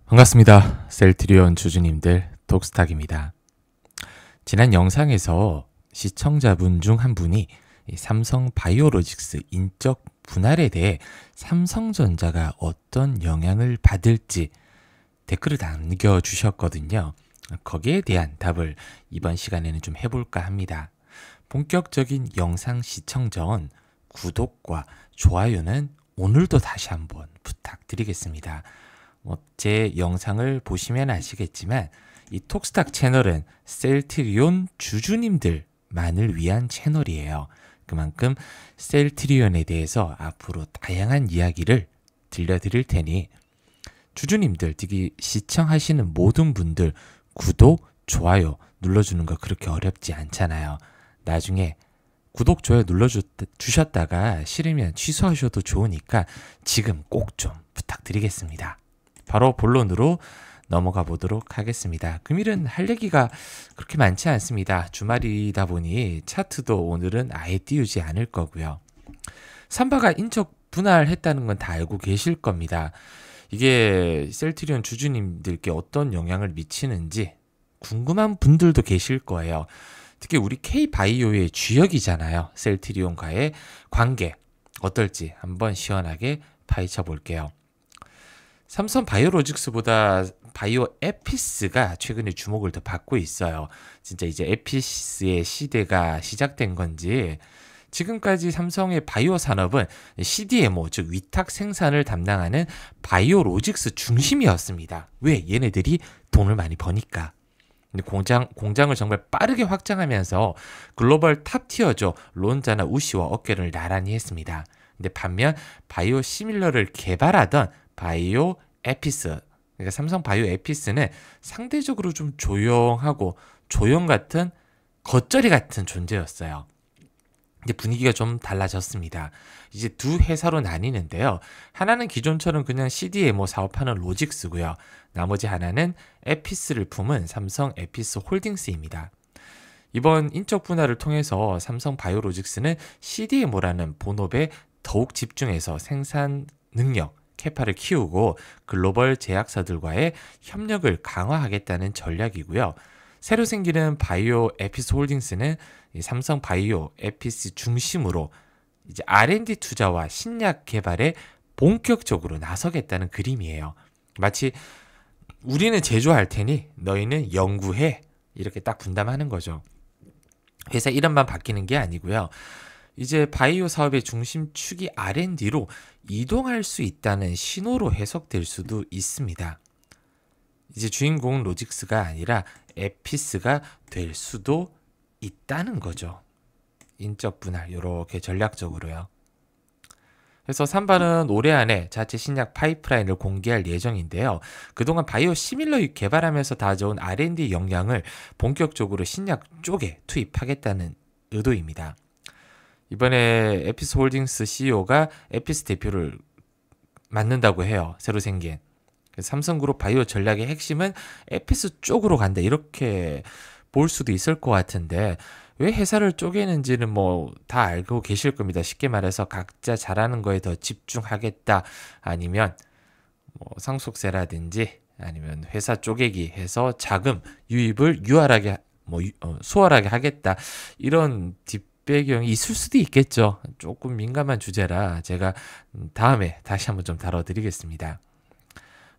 반갑습니다. 셀트리온 주주님들 톡스탁입니다. 지난 영상에서 시청자분 중 한 분이 삼성 바이오로직스 인적 분할에 대해 삼성전자가 어떤 영향을 받을지 댓글을 남겨주셨거든요. 거기에 대한 답을 이번 시간에는 좀 해볼까 합니다. 본격적인 영상 시청 전 구독과 좋아요는 오늘도 다시 한번 부탁드리겠습니다. 제 영상을 보시면 아시겠지만 이 톡스탁 채널은 셀트리온 주주님들만을 위한 채널이에요. 그만큼 셀트리온에 대해서 앞으로 다양한 이야기를 들려드릴 테니 주주님들, 특히 시청하시는 모든 분들 구독, 좋아요 눌러주는 거 그렇게 어렵지 않잖아요. 나중에 구독, 좋아요 눌러주셨다가 싫으면 취소하셔도 좋으니까 지금 꼭 좀 부탁드리겠습니다. 바로 본론으로 넘어가 보도록 하겠습니다. 금일은 할 얘기가 그렇게 많지 않습니다. 주말이다 보니 차트도 오늘은 아예 띄우지 않을 거고요. 삼바가 인적 분할했다는 건 다 알고 계실 겁니다. 이게 셀트리온 주주님들께 어떤 영향을 미치는지 궁금한 분들도 계실 거예요. 특히 우리 K바이오의 주역이잖아요. 셀트리온과의 관계 어떨지 한번 시원하게 파헤쳐 볼게요. 삼성 바이오로직스보다 바이오 에피스가 최근에 주목을 더 받고 있어요. 진짜 이제 에피스의 시대가 시작된 건지 지금까지 삼성의 바이오 산업은 CDMO, 즉 위탁 생산을 담당하는 바이오로직스 중심이었습니다. 왜? 얘네들이 돈을 많이 버니까. 근데 공장을 정말 빠르게 확장하면서 글로벌 탑티어죠. 론자나 우시와 어깨를 나란히 했습니다. 근데 반면 바이오 시밀러를 개발하던 바이오 에피스, 그러니까 삼성 바이오 에피스는 상대적으로 좀 조용하고 조용 같은 겉절이 같은 존재였어요. 근데 분위기가 좀 달라졌습니다. 이제 두 회사로 나뉘는데요. 하나는 기존처럼 그냥 CDMO 사업하는 로직스고요. 나머지 하나는 에피스를 품은 삼성 에피스 홀딩스입니다. 이번 인적 분할을 통해서 삼성 바이오로직스는 CDMO라는 본업에 더욱 집중해서 생산 능력, 캐파를 키우고 글로벌 제약사들과의 협력을 강화하겠다는 전략이고요. 새로 생기는 바이오 에피스 홀딩스는 삼성 바이오 에피스 중심으로 이제 R&D 투자와 신약 개발에 본격적으로 나서겠다는 그림이에요. 마치 우리는 제조할 테니 너희는 연구해, 이렇게 딱 분담하는 거죠. 회사 이름만 바뀌는 게 아니고요. 이제 바이오 사업의 중심축이 R&D로 이동할 수 있다는 신호로 해석될 수도 있습니다. 이제 주인공은 로직스가 아니라 에피스가 될 수도 있다는 거죠. 인적 분할, 이렇게 전략적으로요. 그래서 삼바는 올해 안에 자체 신약 파이프라인을 공개할 예정인데요. 그동안 바이오 시밀러 개발하면서 다져온 R&D 역량을 본격적으로 신약 쪽에 투입하겠다는 의도입니다. 이번에 에피스 홀딩스 CEO가 에피스 대표를 맡는다고 해요. 새로 생긴. 삼성그룹 바이오 전략의 핵심은 에피스 쪽으로 간다, 이렇게 볼 수도 있을 것 같은데 왜 회사를 쪼개는지는 뭐 다 알고 계실 겁니다. 쉽게 말해서 각자 잘하는 거에 더 집중하겠다, 아니면 뭐 상속세라든지 아니면 회사 쪼개기 해서 자금 유입을 수월하게 하겠다, 이런 배경이 있을 수도 있겠죠. 조금 민감한 주제라 제가 다음에 다시 한번 좀 다뤄드리겠습니다.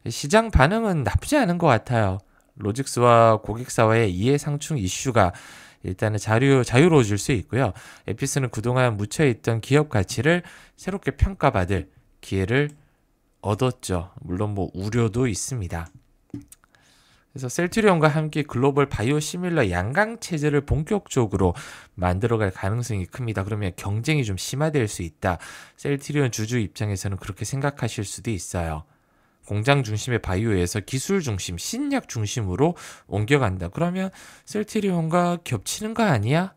시장 반응은 나쁘지 않은 것 같아요. 로직스와 고객사와의 이해상충 이슈가 일단은 자유로워질 수 있고요. 에피스는 그동안 묻혀있던 기업 가치를 새롭게 평가받을 기회를 얻었죠. 물론 뭐 우려도 있습니다. 그래서 셀트리온과 함께 글로벌 바이오 시밀러 양강 체제를 본격적으로 만들어갈 가능성이 큽니다. 그러면 경쟁이 좀 심화될 수 있다. 셀트리온 주주 입장에서는 그렇게 생각하실 수도 있어요. 공장 중심의 바이오에서 기술 중심, 신약 중심으로 옮겨간다. 그러면 셀트리온과 겹치는 거 아니야?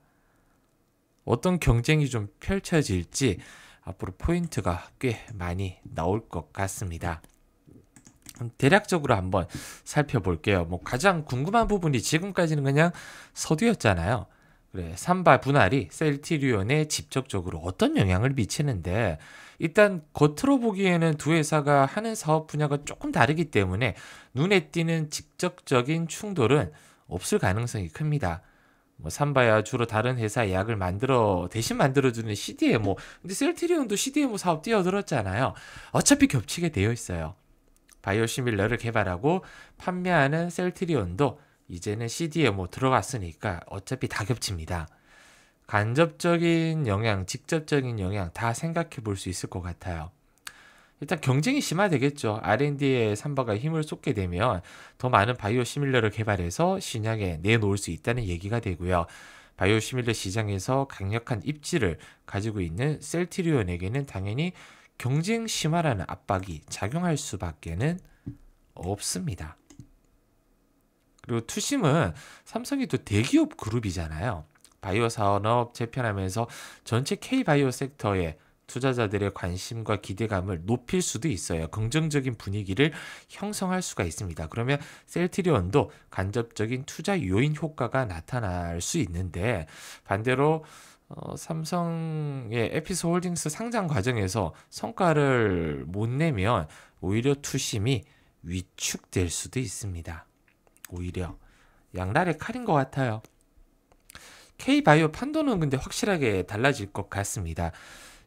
어떤 경쟁이 좀 펼쳐질지 앞으로 포인트가 꽤 많이 나올 것 같습니다. 대략적으로 한번 살펴볼게요. 뭐 가장 궁금한 부분이 지금까지는 그냥 서두였잖아요. 그래, 삼바 분할이 셀트리온에 직접적으로 어떤 영향을 미치는데 일단 겉으로 보기에는 두 회사가 하는 사업 분야가 조금 다르기 때문에 눈에 띄는 직접적인 충돌은 없을 가능성이 큽니다. 뭐 삼바야 주로 다른 회사의 약을 대신 만들어주는 CDMO. 근데 셀트리온도 CDMO 사업 뛰어들었잖아요. 어차피 겹치게 되어 있어요. 바이오시밀러를 개발하고 판매하는 셀트리온도 이제는 CDMO 들어갔으니까 어차피 다 겹칩니다. 간접적인 영향, 직접적인 영향 다 생각해 볼 수 있을 것 같아요. 일단 경쟁이 심화되겠죠. R&D에 삼바가 힘을 쏟게 되면 더 많은 바이오시밀러를 개발해서 신약에 내놓을 수 있다는 얘기가 되고요. 바이오시밀러 시장에서 강력한 입지를 가지고 있는 셀트리온에게는 당연히 경쟁 심화라는 압박이 작용할 수밖에는 없습니다. 그리고 투심은 삼성이 또 대기업 그룹이잖아요. 바이오 산업 재편하면서 전체 K바이오 섹터에 투자자들의 관심과 기대감을 높일 수도 있어요. 긍정적인 분위기를 형성할 수가 있습니다. 그러면 셀트리온도 간접적인 투자 요인 효과가 나타날 수 있는데 반대로 삼성의 에피스홀딩스 상장 과정에서 성과를 못 내면 오히려 투심이 위축될 수도 있습니다. 오히려 양날의 칼인 것 같아요. K바이오 판도는 근데 확실하게 달라질 것 같습니다.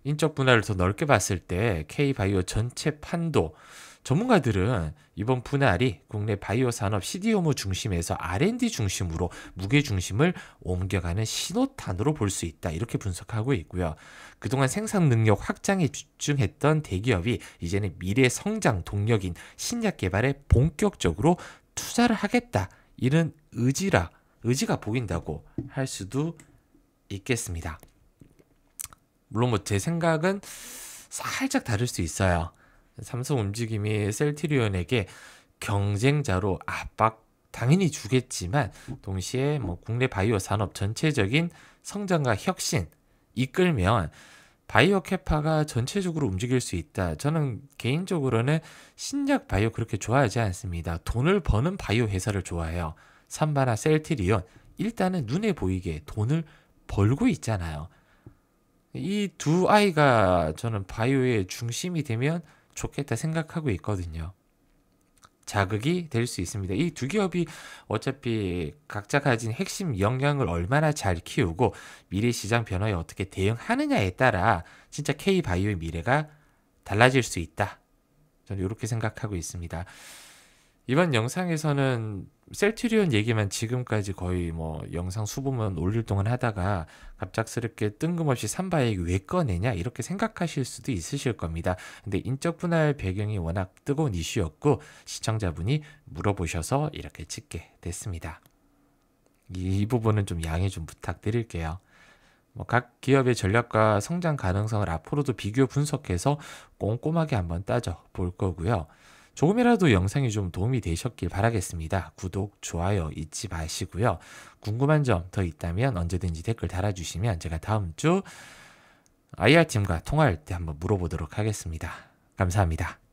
인적 분할을 더 넓게 봤을 때 K바이오 전체 판도, 전문가들은 이번 분할이 국내 바이오 산업 CDMO 중심에서 R&D 중심으로 무게 중심을 옮겨가는 신호탄으로 볼 수 있다. 이렇게 분석하고 있고요. 그동안 생산 능력 확장에 집중했던 대기업이 이제는 미래 성장 동력인 신약 개발에 본격적으로 투자를 하겠다. 이런 의지가 보인다고 할 수도 있겠습니다. 물론 뭐 제 생각은 살짝 다를 수 있어요. 삼성 움직임이 셀트리온에게 경쟁자로 압박 당연히 주겠지만 동시에 뭐 국내 바이오 산업 전체적인 성장과 혁신 이끌면 바이오 캐파가 전체적으로 움직일 수 있다. 저는 개인적으로는 신약 바이오 그렇게 좋아하지 않습니다. 돈을 버는 바이오 회사를 좋아해요. 삼바나 셀트리온 일단은 눈에 보이게 돈을 벌고 있잖아요. 이 두 아이가 저는 바이오의 중심이 되면 좋겠다 생각하고 있거든요. 자극이 될 수 있습니다. 이 두 기업이 어차피 각자 가진 핵심 역량을 얼마나 잘 키우고 미래 시장 변화에 어떻게 대응하느냐에 따라 진짜 K바이오의 미래가 달라질 수 있다. 저는 이렇게 생각하고 있습니다. 이번 영상에서는 셀트리온 얘기만 지금까지 거의 뭐 영상 수보면 올릴 동안 하다가 갑작스럽게 뜬금없이 삼바 얘기 왜 꺼내냐 이렇게 생각하실 수도 있으실 겁니다. 근데 인적 분할 배경이 워낙 뜨거운 이슈였고 시청자분이 물어보셔서 이렇게 찍게 됐습니다. 이 부분은 좀 양해 좀 부탁드릴게요. 뭐 각 기업의 전략과 성장 가능성을 앞으로도 비교 분석해서 꼼꼼하게 한번 따져 볼 거고요. 조금이라도 영상이 좀 도움이 되셨길 바라겠습니다. 구독, 좋아요 잊지 마시고요. 궁금한 점 더 있다면 언제든지 댓글 달아주시면 제가 다음 주 IR팀과 통화할 때 한번 물어보도록 하겠습니다. 감사합니다.